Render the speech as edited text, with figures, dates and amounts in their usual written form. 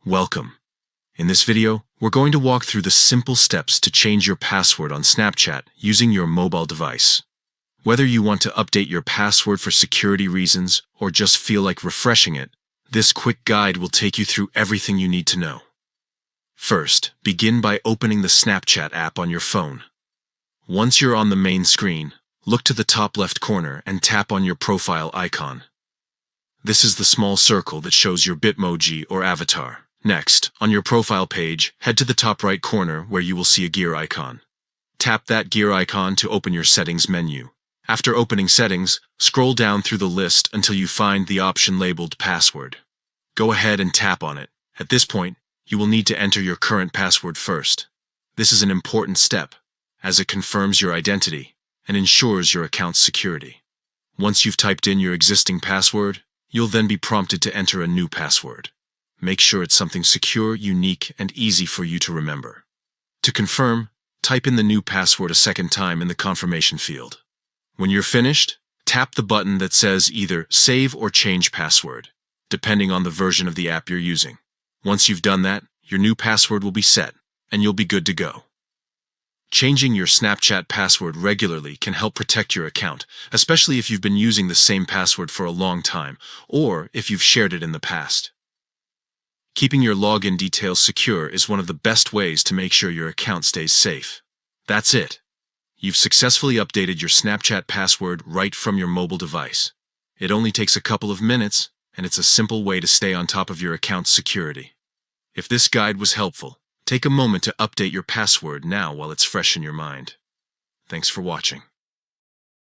Welcome. In this video, we're going to walk through the simple steps to change your password on Snapchat using your mobile device. Whether you want to update your password for security reasons or just feel like refreshing it, this quick guide will take you through everything you need to know. First, begin by opening the Snapchat app on your phone. Once you're on the main screen, look to the top left corner and tap on your profile icon. This is the small circle that shows your Bitmoji or avatar. Next, on your profile page, head to the top right corner where you will see a gear icon. Tap that gear icon to open your settings menu. After opening settings, scroll down through the list until you find the option labeled password. Go ahead and tap on it. At this point, you will need to enter your current password first. This is an important step, as it confirms your identity and ensures your account's security. Once you've typed in your existing password, you'll then be prompted to enter a new password. Make sure it's something secure, unique, and easy for you to remember. To confirm, type in the new password a second time in the confirmation field. When you're finished, tap the button that says either Save or Change Password, depending on the version of the app you're using. Once you've done that, your new password will be set, and you'll be good to go. Changing your Snapchat password regularly can help protect your account, especially if you've been using the same password for a long time, or if you've shared it in the past. Keeping your login details secure is one of the best ways to make sure your account stays safe. That's it. You've successfully updated your Snapchat password right from your mobile device. It only takes a couple of minutes, and it's a simple way to stay on top of your account's security. If this guide was helpful, take a moment to update your password now while it's fresh in your mind. Thanks for watching.